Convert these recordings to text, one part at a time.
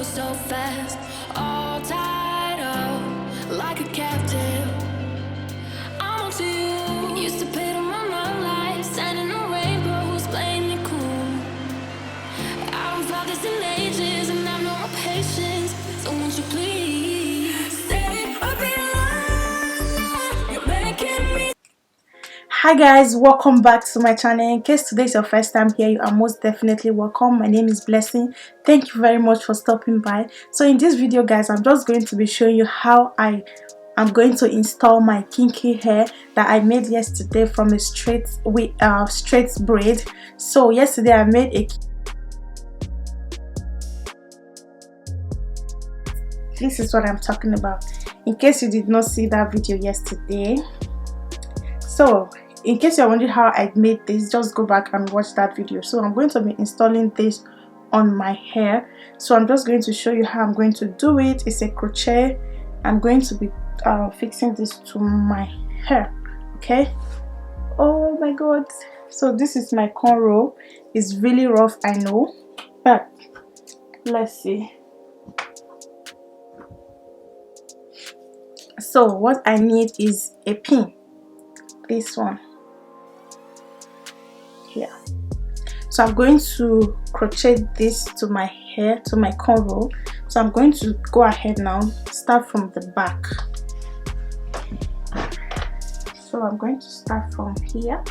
go so fast, all tied up like a captive. I'm on to you. Used to pay to my life, standing on rainbows, playing it cool. I haven't felt this in ages, and I've no more patience. So won't you please stay a bit longer? You're making me. Hi guys, welcome back to my channel. In case today is your first time here, you are most definitely welcome. My name is Blessing. Thank you very much for stopping by. So in this video guys, I'm just going to be showing you how I'm going to install my kinky hair that I made yesterday from a straight braid. So yesterday I made a this is what I'm talking about, in case you did not see that video yesterday. So in case you're wondering how I made this, just go back and watch that video. So I'm going to be installing this on my hair. So I'm just going to show you how I'm going to do it. It's a crochet. I'm going to be fixing this to my hair. Okay. Oh my god. So this is my cornrow. It's really rough, I know, but let's see. So what I need is a pin, this one here. So I'm going to crochet this to my hair, to my cornrow. So I'm going to go ahead now, start from the back. So I'm going to start from here.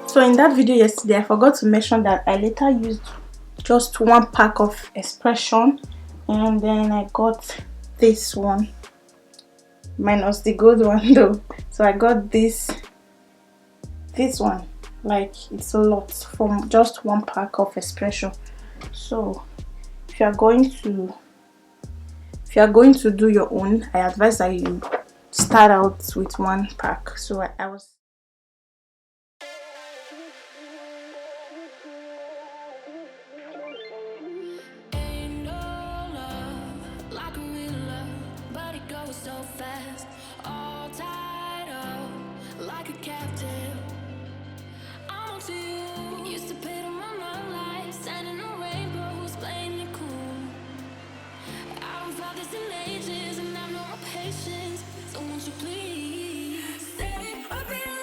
So in that video yesterday, I forgot to mention that I later used just one pack of expression, and then I got this one, minus the gold one though. So I got this one, like it's a lot from just one pack of expression. So if you are going to do your own, I advise that you start out with one pack. So I was So fast, all tied up like a captive. I'm on to you. Used to pay to my life, standing on rainbows, playing it cool. I haven't felt this in ages, and I've no more patience. So won't you please stay a bit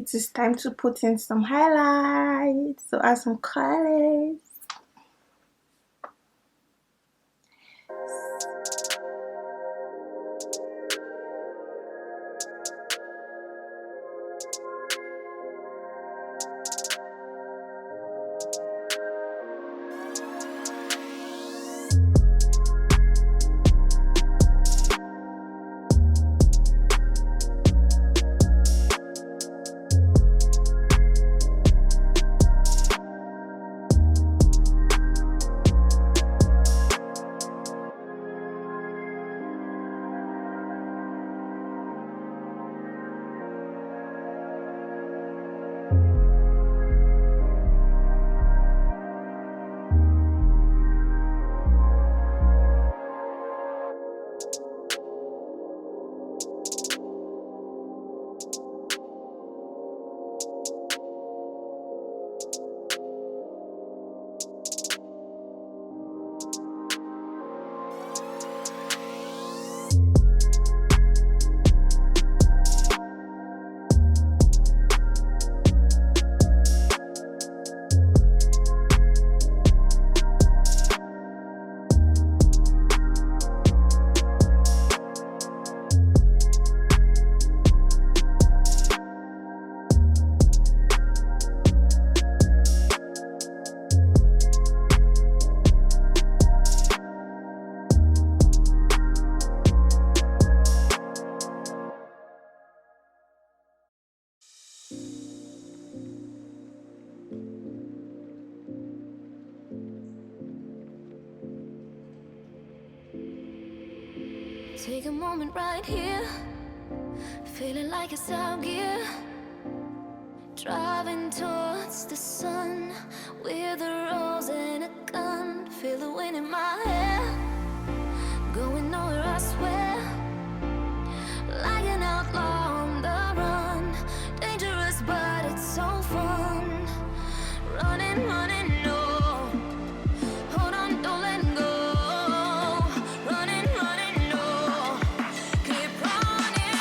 it is time to put in some highlights, so add some colors. Take a moment right here, feeling like it's out gear. Driving towards the sun with a rose and a gun. Feel the wind in my hair, going nowhere I swear. Like an outlaw on the run, dangerous but it's so fun. Running, running, no. Hold on, don't let go. Running, running, no. Keep running.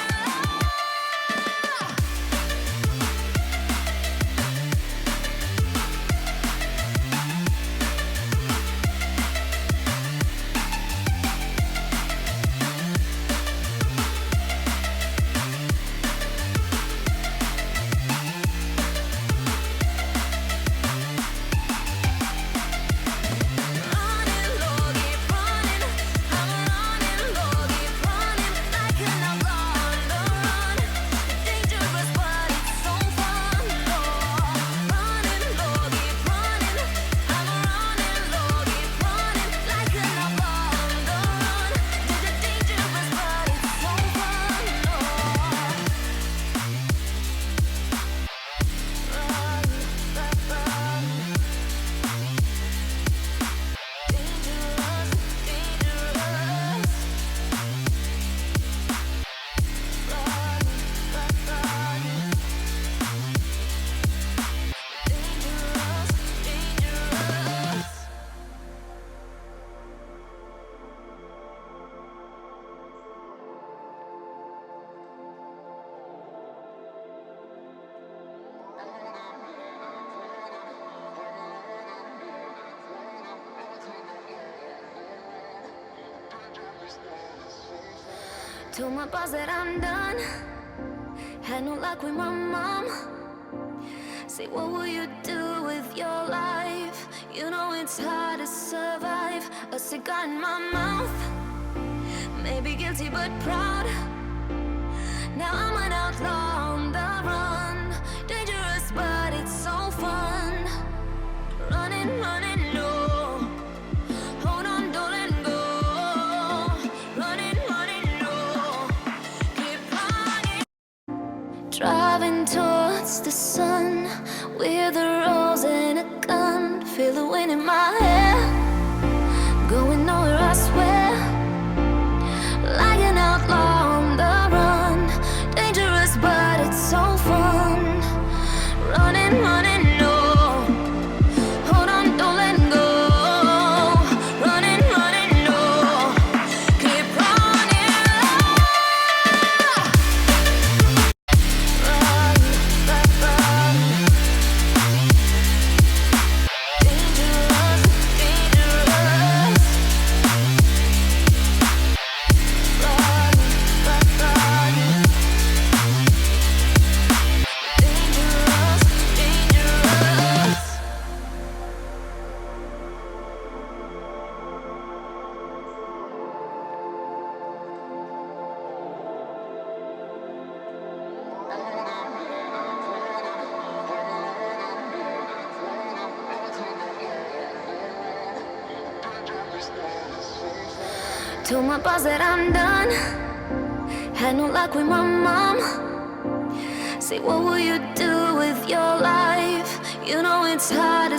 Told my boss that I'm done. Had no luck with my mom. Say, what will you do with your life? You know it's hard to survive. A cigar in my mouth, maybe guilty but proud. Now I'm an outlaw on the run. Dangerous but it's so fun. Running, running, no. Hold on, don't let go. Running, running, no. Keep running. Driving towards the sun with a rose and a gun. Feel the wind in my hair, going nowhere I swear. Like an outlaw on the run. Dangerous but it's so fun. Running, running, no. Hold on, don't let go. Running, running, no. Keep running. Run, run, Told my boss that I'm done. Had no luck with my mom. Say, what will you do with your life? You know it's hard to